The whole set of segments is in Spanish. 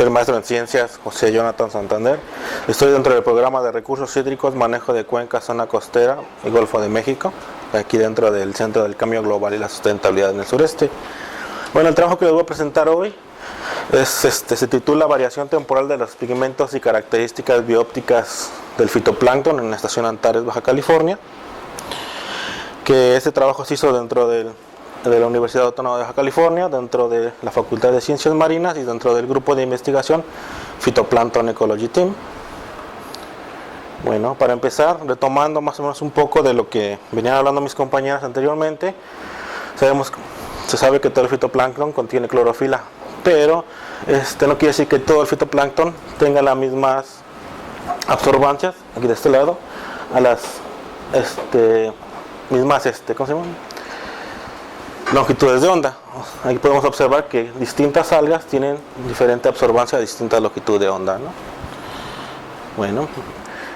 Soy el maestro en ciencias José Jonathan Santander. Estoy dentro del programa de recursos hídricos, manejo de cuenca, zona costera y Golfo de México, aquí dentro del Centro del Cambio Global y la Sustentabilidad en el Sureste. Bueno, el trabajo que les voy a presentar hoy se titula Variación temporal de los pigmentos y características biópticas del fitoplancton en la estación Antares, Baja California. Que este trabajo se hizo dentro de la Universidad Autónoma de Baja California, dentro de la Facultad de Ciencias Marinas y dentro del grupo de investigación Phytoplankton Ecology Team. Bueno, para empezar, retomando más o menos un poco de lo que venían hablando mis compañeras anteriormente, se sabe que todo el fitoplancton contiene clorofila, pero no quiere decir que todo el fitoplancton tenga las mismas absorbancias, aquí de este lado, a las mismas ¿cómo se llama? Longitudes de onda. Aquí podemos observar que distintas algas tienen diferente absorbancia a distintas longitudes de onda, ¿no? Bueno,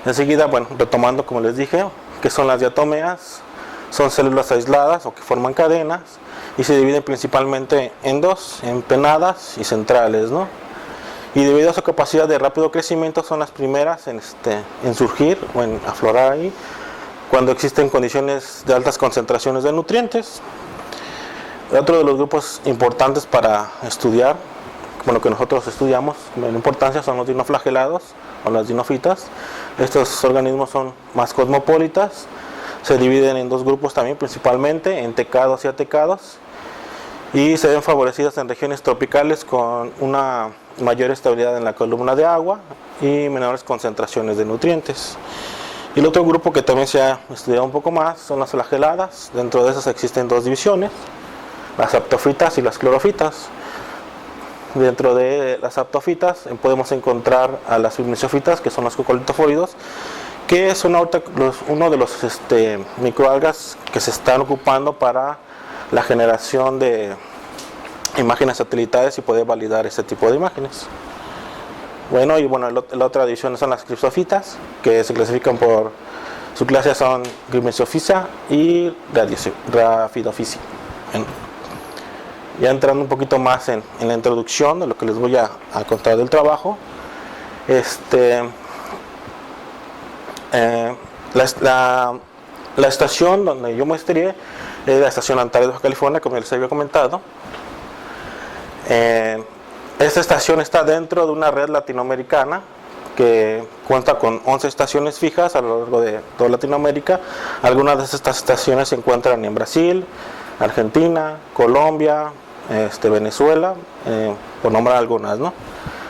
enseguida, retomando, como les dije, ¿qué son las diatomeas? Son células aisladas o que forman cadenas y se dividen principalmente en dos, en pennadas y centrales, ¿no? Y debido a su capacidad de rápido crecimiento son las primeras en surgir o en aflorar ahí cuando existen condiciones de altas concentraciones de nutrientes. Otro de los grupos importantes para estudiar, que nosotros estudiamos con importancia, son los dinoflagelados o las dinofitas. Estos organismos son más cosmopolitas, se dividen en dos grupos también, principalmente en tecados y atecados, y se ven favorecidas en regiones tropicales con una mayor estabilidad en la columna de agua y menores concentraciones de nutrientes. Y el otro grupo que también se ha estudiado un poco más son las flageladas. Dentro de esas existen dos divisiones, las aptofitas y las clorofitas. Dentro de las aptofitas podemos encontrar a las fimnisofitas, que son los cocolitofóridos, que son uno de los microalgas que se están ocupando para la generación de imágenes satelitales y poder validar este tipo de imágenes. La otra división son las cripsofitas, que se clasifican por su clase, son Grimesophysa y Rhaphidophisi. Ya entrando un poquito más en la introducción de lo que les voy a contar del trabajo, la estación donde yo muestré es la estación Antares, Baja California, como les había comentado. Esta estación está dentro de una red latinoamericana que cuenta con 11 estaciones fijas a lo largo de toda Latinoamérica. Algunas de estas estaciones se encuentran en Brasil, Argentina, Colombia, Venezuela, por nombrar algunas, ¿no?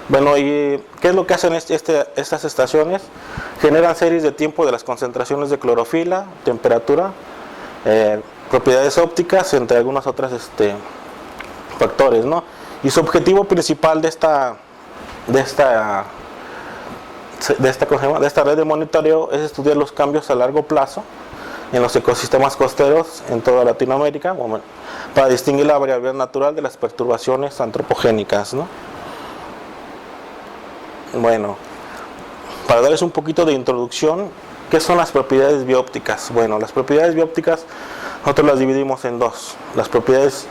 Bueno, ¿y qué es lo que hacen estas estaciones? Generan series de tiempo de las concentraciones de clorofila, temperatura, propiedades ópticas, entre algunas otras factores, ¿no? Y su objetivo principal de esta red de monitoreo es estudiar los cambios a largo plazo en los ecosistemas costeros en toda Latinoamérica, para distinguir la variabilidad natural de las perturbaciones antropogénicas, ¿no? Bueno, para darles un poquito de introducción, ¿qué son las propiedades biópticas? Bueno, las propiedades biópticas nosotros las dividimos en dos: las propiedades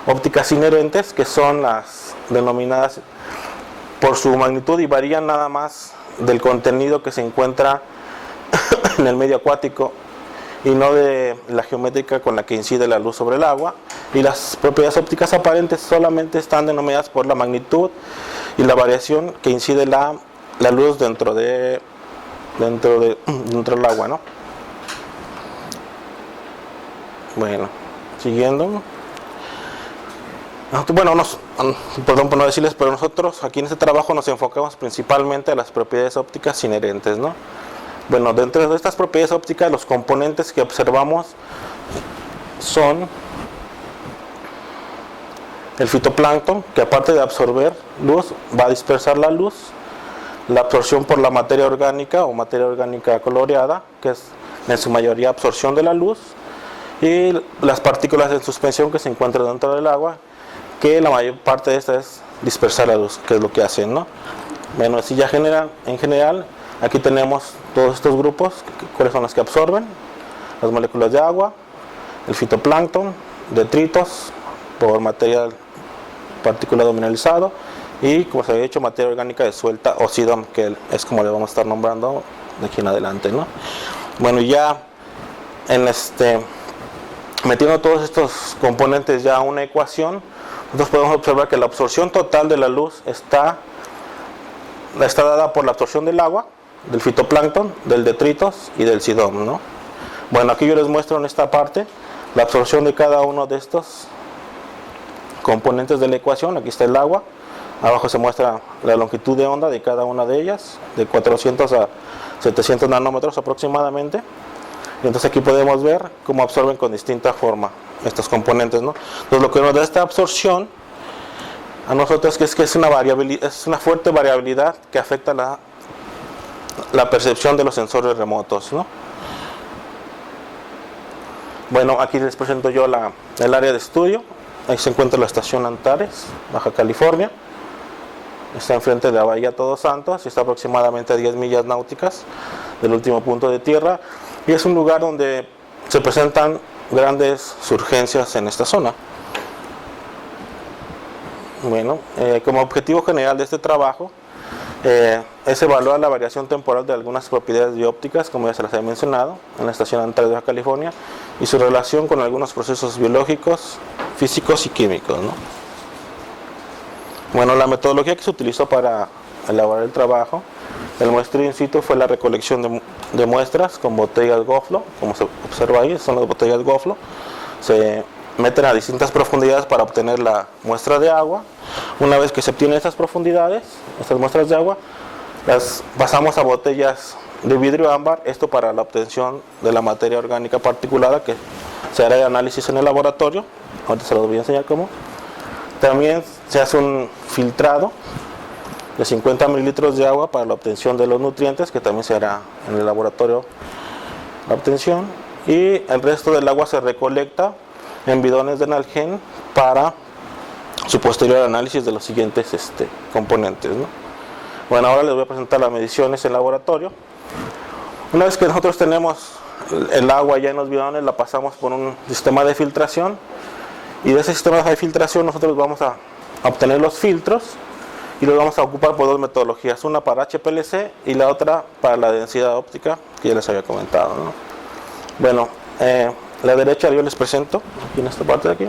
ópticas inherentes, que son las denominadas por su magnitud y varían nada más del contenido que se encuentra en el medio acuático y no de la geométrica con la que incide la luz sobre el agua. Y las propiedades ópticas aparentes solamente están denominadas por la magnitud y la variación que incide la luz dentro del agua, ¿no? Bueno, siguiendo. Perdón por no decirles, pero nosotros aquí en este trabajo nos enfocamos principalmente a las propiedades ópticas inherentes, ¿no? Bueno, dentro de estas propiedades ópticas, los componentes que observamos son el fitoplancton, que aparte de absorber luz, va a dispersar la luz, la absorción por la materia orgánica o materia orgánica coloreada, que es en su mayoría absorción de la luz, y las partículas en suspensión que se encuentran dentro del agua, que la mayor parte de esta es dispersar la luz, que es lo que hacen, ¿no? Bueno, así ya en general, aquí tenemos todos estos grupos, cuáles son las que absorben: las moléculas de agua, el fitoplancton, detritos por material particulado mineralizado, y, como se había dicho, materia orgánica disuelta o SIDOM, que es como le vamos a estar nombrando de aquí en adelante, ¿no? Bueno, ya en metiendo todos estos componentes ya a una ecuación, nosotros podemos observar que la absorción total de la luz está dada por la absorción del agua, del fitoplancton, del detritos y del SIDOM, ¿no? Bueno, aquí yo les muestro en esta parte la absorción de cada uno de estos componentes de la ecuación. Aquí está el agua, abajo se muestra la longitud de onda de cada una de ellas, de 400 a 700 nanómetros aproximadamente. Y entonces aquí podemos ver cómo absorben con distinta forma estos componentes, ¿no? Entonces lo que nos da esta absorción a nosotros es que es una fuerte variabilidad que afecta la percepción de los sensores remotos, ¿no? Bueno, aquí les presento yo el área de estudio. Ahí se encuentra la estación Antares, Baja California. Está enfrente de la bahía Todos Santos y está aproximadamente a 10 millas náuticas del último punto de tierra. Y es un lugar donde se presentan grandes surgencias en esta zona. Bueno, como objetivo general de este trabajo es evaluar la variación temporal de algunas propiedades biópticas, como ya se las he mencionado, en la estación Antares de Baja California, y su relación con algunos procesos biológicos, físicos y químicos, ¿no? Bueno, la metodología que se utilizó para elaborar el trabajo, el muestreo in situ, fue la recolección de muestras con botellas goflo, como se observa ahí, son las botellas goflo. Se meten a distintas profundidades para obtener la muestra de agua. Una vez que se obtienen estas profundidades, estas muestras de agua, las pasamos a botellas de vidrio ámbar, esto para la obtención de la materia orgánica particulada que se hará el análisis en el laboratorio. Ahorita se los voy a enseñar cómo. También se hace un filtrado de 50 mililitros de agua para la obtención de los nutrientes, que también se hará en el laboratorio la obtención, y el resto del agua se recolecta en bidones de Nalgene para su posterior análisis de los siguientes componentes, ¿no? Bueno, ahora les voy a presentar las mediciones en laboratorio. Una vez que nosotros tenemos el agua ya en los bidones, la pasamos por un sistema de filtración, y de ese sistema de filtración nosotros vamos a obtener los filtros y los vamos a ocupar por dos metodologías, una para HPLC y la otra para la densidad óptica, que ya les había comentado, ¿no? Bueno, la derecha yo les presento, aquí en esta parte de aquí,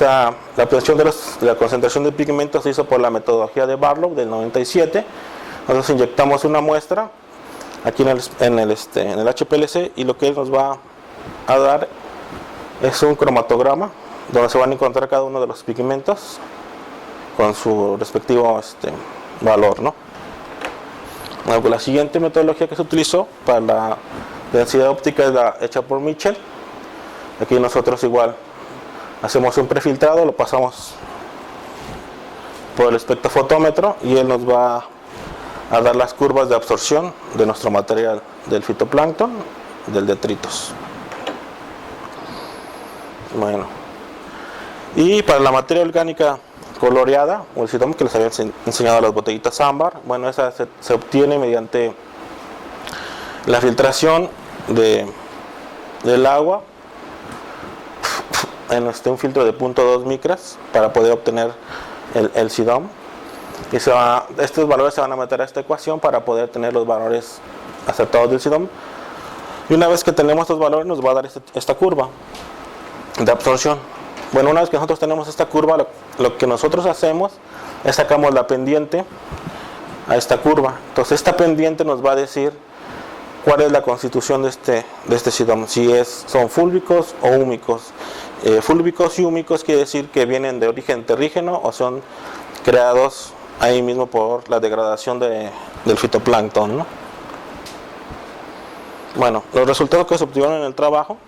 la obtención de la concentración de pigmentos se hizo por la metodología de Barlow del 97. Nosotros inyectamos una muestra aquí en el HPLC, y lo que nos va a dar es un cromatograma donde se van a encontrar cada uno de los pigmentos con su respectivo valor, ¿no? Bueno, pues la siguiente metodología que se utilizó para la densidad óptica es la hecha por Mitchell. Aquí nosotros igual hacemos un prefiltrado, lo pasamos por el espectrofotómetro y él nos va a dar las curvas de absorción de nuestro material del fitoplancton, del detritos. Bueno, y para la materia orgánica coloreada, o el SIDOM, que les había enseñado las botellitas ámbar, bueno, esa se obtiene mediante la filtración del agua en un filtro de 0.2 micras para poder obtener el SIDOM. Y estos valores se van a meter a esta ecuación para poder tener los valores acertados del SIDOM. Y una vez que tenemos estos valores, nos va a dar esta curva de absorción. Bueno, una vez que nosotros tenemos esta curva, lo que nosotros hacemos es sacamos la pendiente a esta curva. Entonces esta pendiente nos va a decir cuál es la constitución de este SIDOM, si son fúlbicos o húmicos. Fúlbicos y húmicos quiere decir que vienen de origen terrígeno o son creados ahí mismo por la degradación del fitoplancton, ¿no? Bueno, los resultados que se obtuvieron en el trabajo.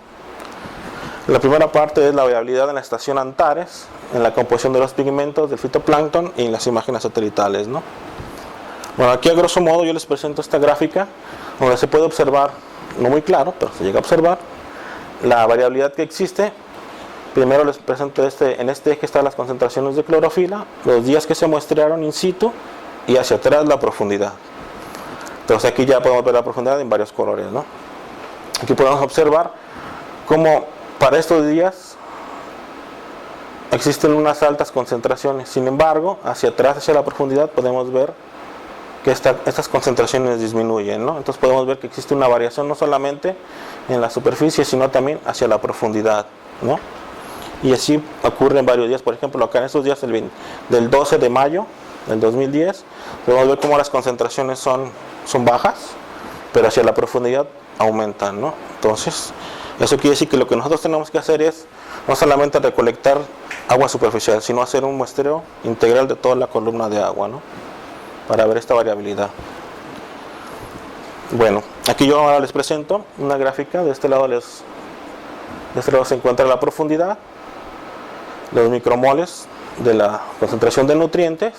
La primera parte es la variabilidad en la estación Antares, en la composición de los pigmentos del fitoplancton y en las imágenes satelitales, ¿no? Bueno, aquí a grosso modo yo les presento esta gráfica donde se puede observar, no muy claro, pero se llega a observar la variabilidad que existe. Primero les presento en este eje están las concentraciones de clorofila, los días que se muestrearon in situ y hacia atrás la profundidad. Entonces aquí ya podemos ver la profundidad en varios colores, ¿no? Aquí podemos observar cómo para estos días existen unas altas concentraciones. Sin embargo, hacia atrás, hacia la profundidad, podemos ver que estas concentraciones disminuyen, ¿no? Entonces podemos ver que existe una variación no solamente en la superficie, sino también hacia la profundidad, ¿no? Y así ocurre en varios días. Por ejemplo, acá en estos días del 12 de mayo del 2010, podemos ver cómo las concentraciones son bajas, pero hacia la profundidad aumentan, ¿no? Entonces, eso quiere decir que lo que nosotros tenemos que hacer es no solamente recolectar agua superficial, sino hacer un muestreo integral de toda la columna de agua, ¿no? Para ver esta variabilidad. Bueno, aquí yo ahora les presento una gráfica. De este lado se encuentra la profundidad, los micromoles de la concentración de nutrientes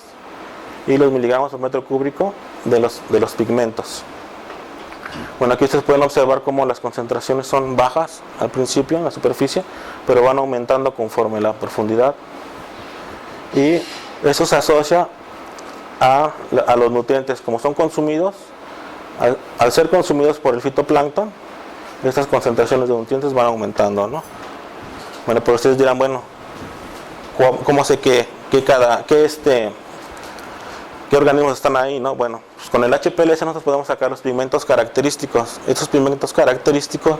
y los miligramos por metro cúbico de los pigmentos. Bueno, aquí ustedes pueden observar cómo las concentraciones son bajas al principio en la superficie, pero van aumentando conforme la profundidad, y eso se asocia a los nutrientes. Como son consumidos, al ser consumidos por el fitoplancton, estas concentraciones de nutrientes van aumentando, ¿no? Bueno, pero ustedes dirán, bueno, ¿cómo sé qué organismos están ahí, ¿no? Bueno, pues con el HPLC nosotros podemos sacar los pigmentos característicos. Estos pigmentos característicos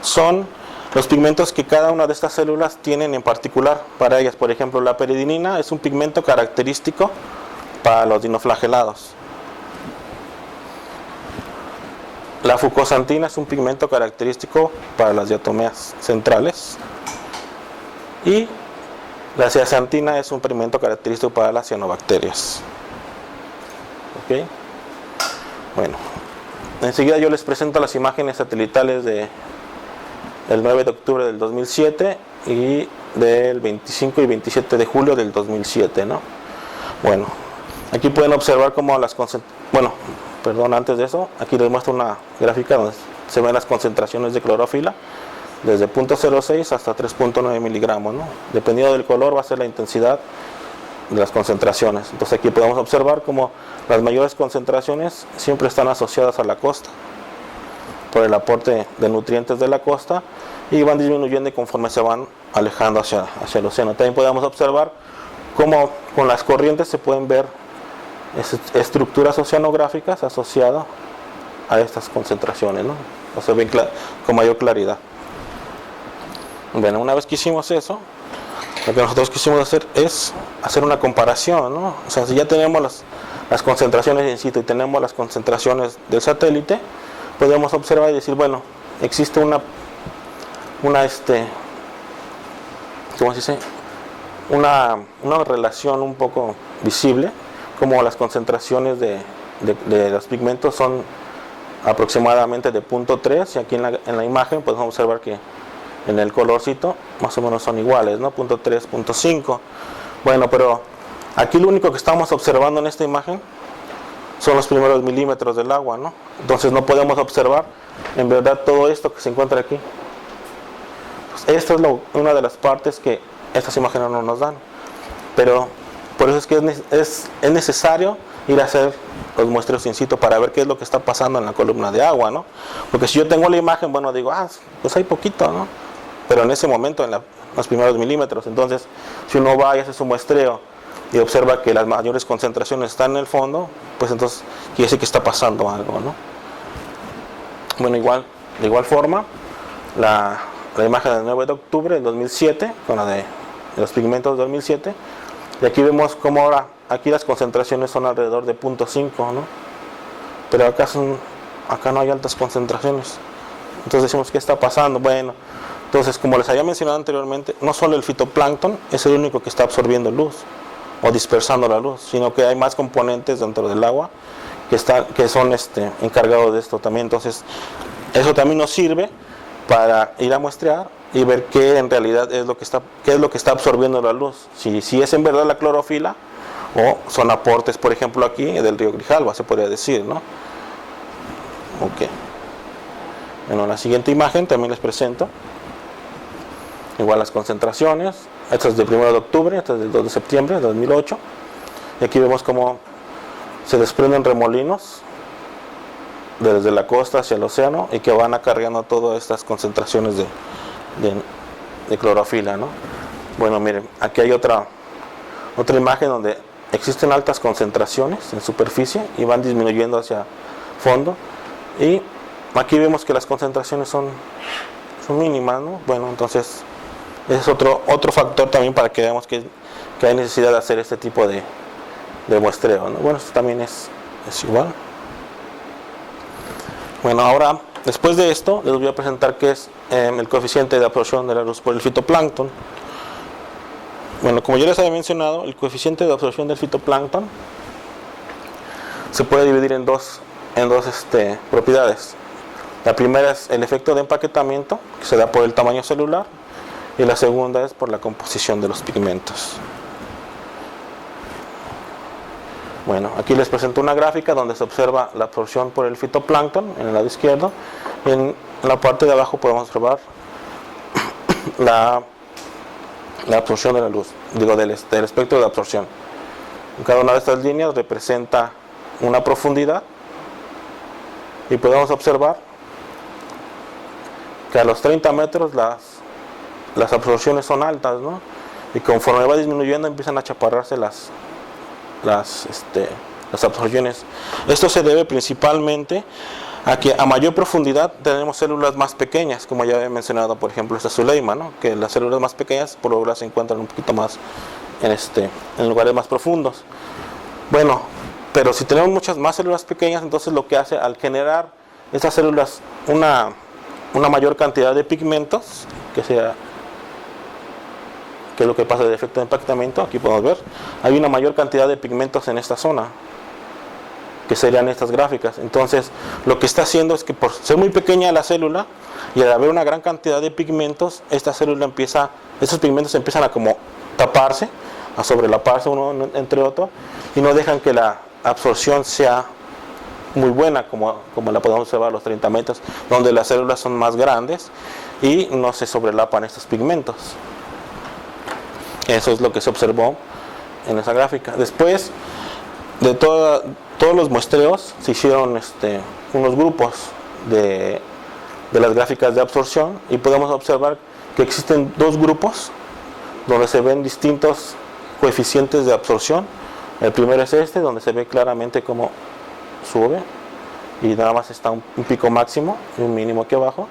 son los pigmentos que cada una de estas células tienen en particular para ellas. Por ejemplo, la peridinina es un pigmento característico para los dinoflagelados. La fucosantina es un pigmento característico para las diatomeas centrales. Y la zeaxantina es un pigmento característico para las cianobacterias. ¿Ok? Bueno, enseguida yo les presento las imágenes satelitales del 9 de octubre del 2007 y del 25 y 27 de julio del 2007, ¿no? Bueno, aquí pueden observar cómo antes de eso, aquí les muestro una gráfica donde se ven las concentraciones de clorofila desde 0.06 hasta 3.9 miligramos, ¿no? Dependiendo del color va a ser la intensidad de las concentraciones. Entonces aquí podemos observar cómo las mayores concentraciones siempre están asociadas a la costa, por el aporte de nutrientes de la costa, y van disminuyendo conforme se van alejando hacia el océano. También podemos observar cómo con las corrientes se pueden ver estructuras oceanográficas asociadas a estas concentraciones, ¿no? O sea, ven con mayor claridad. Bueno, una vez que hicimos eso, lo que nosotros quisimos hacer es hacer una comparación, ¿no? O sea, si ya tenemos las concentraciones in situ y tenemos las concentraciones del satélite, podemos observar y decir, bueno, existe una relación un poco visible, como las concentraciones de los pigmentos son aproximadamente de 0.3, y aquí en la imagen podemos observar que en el colorcito más o menos son iguales, ¿no? 0.3, 0.5. Bueno, pero aquí lo único que estamos observando en esta imagen son los primeros milímetros del agua, ¿no? Entonces no podemos observar en verdad todo esto que se encuentra aquí. Pues esta es una de las partes que estas imágenes no nos dan, pero por eso es que es necesario ir a hacer los muestreos in situ para ver qué es lo que está pasando en la columna de agua, ¿no? Porque si yo tengo la imagen, bueno, digo, pues hay poquito, ¿no? Pero en ese momento, en los primeros milímetros. Entonces, si uno va y hace su muestreo y observa que las mayores concentraciones están en el fondo, pues entonces quiere decir que está pasando algo, ¿no? Bueno, de igual forma, la imagen del 9 de octubre del 2007, con la de los pigmentos del 2007, y aquí vemos cómo ahora, aquí las concentraciones son alrededor de 0.5, ¿no? Pero acá no hay altas concentraciones. Entonces decimos, ¿qué está pasando? Bueno, entonces, como les había mencionado anteriormente, no solo el fitoplancton es el único que está absorbiendo luz o dispersando la luz, sino que hay más componentes dentro del agua que son encargados de esto también. Entonces, eso también nos sirve para ir a muestrear y ver qué en realidad es lo que está absorbiendo la luz. Si es en verdad la clorofila, o son aportes, por ejemplo, aquí del río Grijalva, se podría decir, ¿no? Ok. Bueno, en la siguiente imagen también les presento igual las concentraciones. Esta es del 1 de octubre, esta es del 2 de septiembre de 2008. Y aquí vemos cómo se desprenden remolinos desde la costa hacia el océano y que van acarreando todas estas concentraciones de clorofila, ¿no? Bueno, miren, aquí hay otra imagen donde existen altas concentraciones en superficie y van disminuyendo hacia fondo, y aquí vemos que las concentraciones son mínimas, ¿no? Bueno, entonces ese es otro factor también para que veamos que hay necesidad de hacer este tipo de muestreo, ¿no? Bueno, esto también es igual. Bueno, ahora, después de esto, les voy a presentar qué es el coeficiente de absorción de la luz por el fitoplancton. Bueno, como ya les había mencionado, el coeficiente de absorción del fitoplancton se puede dividir en dos propiedades. La primera es el efecto de empaquetamiento, que se da por el tamaño celular, y la segunda es por la composición de los pigmentos. Bueno, aquí les presento una gráfica donde se observa la absorción por el fitoplancton en el lado izquierdo, y en la parte de abajo podemos observar la absorción de la luz, del espectro de absorción. Cada una de estas líneas representa una profundidad, y podemos observar que a los 30 metros las absorciones son altas, ¿no? Y conforme va disminuyendo empiezan a chaparrarse las absorciones. Esto se debe principalmente a que a mayor profundidad tenemos células más pequeñas, como ya he mencionado, por ejemplo, esta Zuleima, ¿no? Que las células más pequeñas por lo general se encuentran un poquito más en lugares más profundos. Bueno, pero si tenemos muchas más células pequeñas, entonces lo que hace al generar estas células una mayor cantidad de pigmentos, que es lo que pasa del efecto de empaquetamiento. Aquí podemos ver, hay una mayor cantidad de pigmentos en esta zona, que serían estas gráficas. Entonces, lo que está haciendo es que por ser muy pequeña la célula, y al haber una gran cantidad de pigmentos, estos pigmentos empiezan a como taparse, a sobrelaparse uno entre otro, y no dejan que la absorción sea muy buena, como la podemos observar a los 30 metros, donde las células son más grandes y no se sobrelapan estos pigmentos. Eso es lo que se observó en esa gráfica. Después de todos los muestreos, se hicieron unos grupos de las gráficas de absorción, y podemos observar que existen dos grupos donde se ven distintos coeficientes de absorción. El primero es donde se ve claramente cómo sube y nada más está un pico máximo y un mínimo aquí abajo.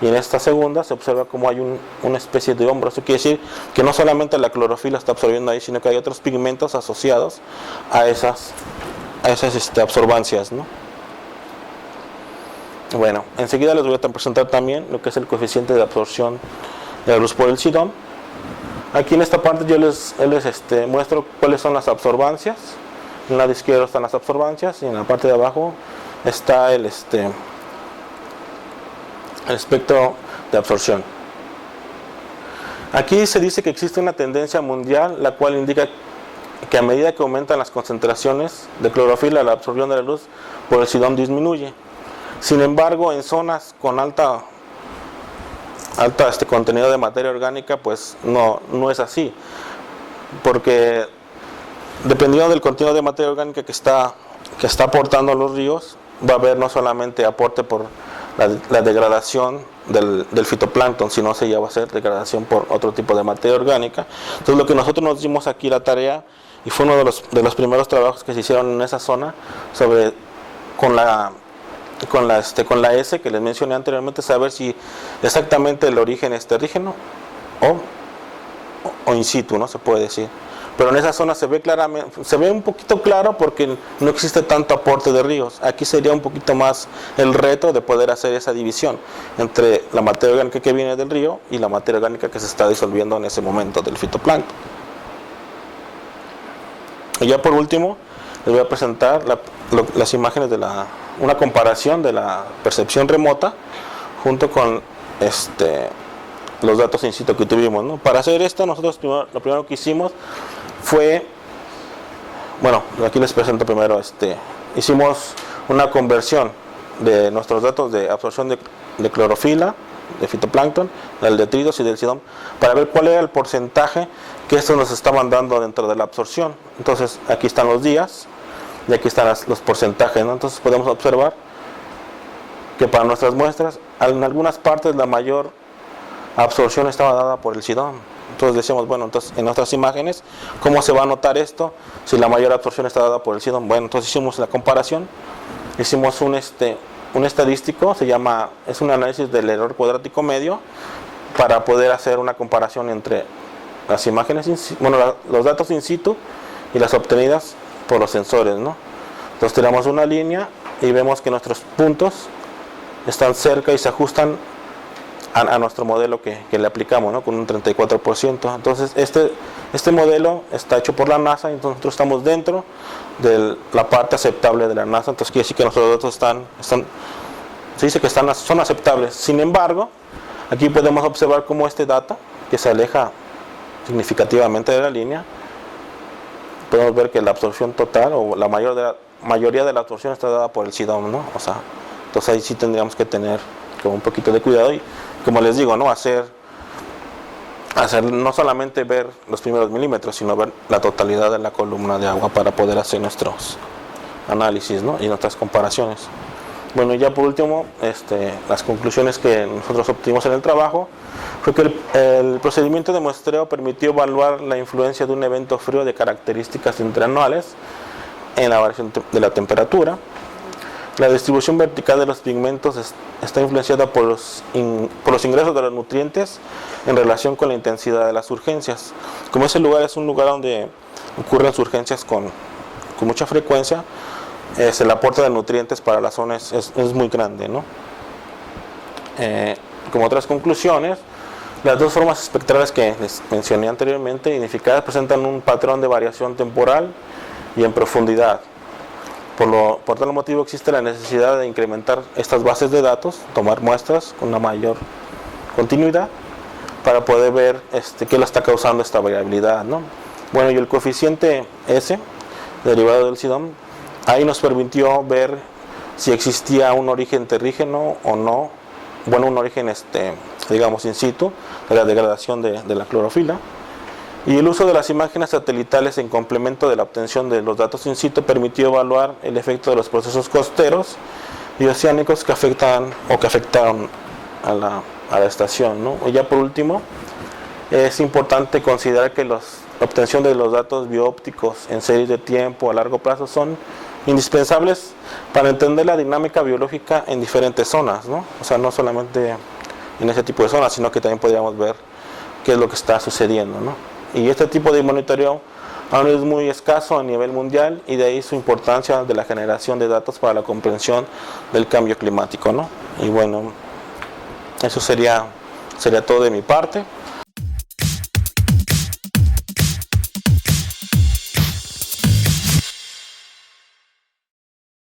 Y en esta segunda se observa como hay una especie de hombro. Eso quiere decir que no solamente la clorofila está absorbiendo ahí, sino que hay otros pigmentos asociados a esas absorbancias, ¿no? Bueno, enseguida les voy a presentar también lo que es el coeficiente de absorción de la luz por el sidón. Aquí en esta parte yo les muestro cuáles son las absorbancias. En el lado izquierdo están las absorbancias y en la parte de abajo está el espectro de absorción. Aquí se dice que existe una tendencia mundial, la cual indica que a medida que aumentan las concentraciones de clorofila, la absorción de la luz por el sidón disminuye. Sin embargo, en zonas con alta contenido de materia orgánica, pues no es así, porque dependiendo del contenido de materia orgánica que está aportando a los ríos, va a haber no solamente aporte por la degradación del fitoplancton, sino ya va a ser degradación por otro tipo de materia orgánica. Entonces, lo que nosotros nos dimos aquí la tarea, y fue uno de los primeros trabajos que se hicieron en esa zona, con la S que les mencioné anteriormente, saber si exactamente el origen es terrígeno o in situ, ¿no? Se puede decir. Pero en esa zona se ve claramente, se ve un poquito claro porque no existe tanto aporte de ríos. Aquí sería un poquito más el reto de poder hacer esa división entre la materia orgánica que viene del río y la materia orgánica que se está disolviendo en ese momento del fitoplancton. Y ya por último les voy a presentar las imágenes de una comparación de la percepción remota junto con los datos in situ que tuvimos, ¿no? Para hacer esto, nosotros lo primero que hicimos fue, bueno, aquí les presento primero, hicimos una conversión de nuestros datos de absorción de clorofila, de fitoplancton, del detritus y del sidón, para ver cuál era el porcentaje que estos nos estaban dando dentro de la absorción. Entonces, aquí están los días y aquí están los porcentajes, ¿no? Entonces podemos observar que para nuestras muestras, en algunas partes la mayor absorción estaba dada por el SIDOM. Entonces decíamos, bueno, entonces en otras imágenes, ¿cómo se va a notar esto si la mayor absorción está dada por el SIDOM? Bueno, entonces hicimos la comparación, hicimos un estadístico, es un análisis del error cuadrático medio para poder hacer una comparación entre las imágenes, los datos in situ y las obtenidas por los sensores, ¿no? Entonces tiramos una línea y vemos que nuestros puntos están cerca y se ajustan a nuestro modelo que le aplicamos, ¿no? Con un 34%. Entonces este modelo está hecho por la NASA y entonces nosotros estamos dentro de la parte aceptable de la NASA. Entonces quiere decir que nuestros datos se dice que son aceptables. Sin embargo, aquí podemos observar cómo este dato, que se aleja significativamente de la línea, podemos ver que la absorción total o la mayoría de la absorción está dada por el SIDOM, ¿no? O sea, entonces ahí sí tendríamos que tener como un poquito de cuidado y, como les digo, ¿no? hacer no solamente ver los primeros milímetros, sino ver la totalidad de la columna de agua para poder hacer nuestros análisis, ¿no? Y nuestras comparaciones. Bueno, ya por último, las conclusiones que nosotros obtuvimos en el trabajo fue que el procedimiento de muestreo permitió evaluar la influencia de un evento frío de características interanuales en la variación de la temperatura. La distribución vertical de los pigmentos está influenciada por los ingresos de los nutrientes en relación con la intensidad de las urgencias. Como ese lugar es un lugar donde ocurren urgencias con mucha frecuencia, el aporte de nutrientes para la zona es muy grande, ¿no? Como otras conclusiones, las dos formas espectrales que les mencioné anteriormente identificadas presentan un patrón de variación temporal y en profundidad. Por tal motivo existe la necesidad de incrementar estas bases de datos, tomar muestras con una mayor continuidad para poder ver qué lo está causando esta variabilidad, ¿no? Bueno, y el coeficiente S, derivado del SIDOM, ahí nos permitió ver si existía un origen terrígeno o no, bueno, un origen, digamos, in situ, de la degradación de la clorofila. Y el uso de las imágenes satelitales en complemento de la obtención de los datos in situ permitió evaluar el efecto de los procesos costeros y oceánicos que afectaron a la estación, ¿no? Y ya por último, es importante considerar que la obtención de los datos biópticos en series de tiempo a largo plazo son indispensables para entender la dinámica biológica en diferentes zonas, ¿no? O sea, no solamente en ese tipo de zonas, sino que también podríamos ver qué es lo que está sucediendo, ¿no? Y este tipo de monitoreo aún es muy escaso a nivel mundial y de ahí su importancia de la generación de datos para la comprensión del cambio climático, ¿no? Y bueno, eso sería todo de mi parte.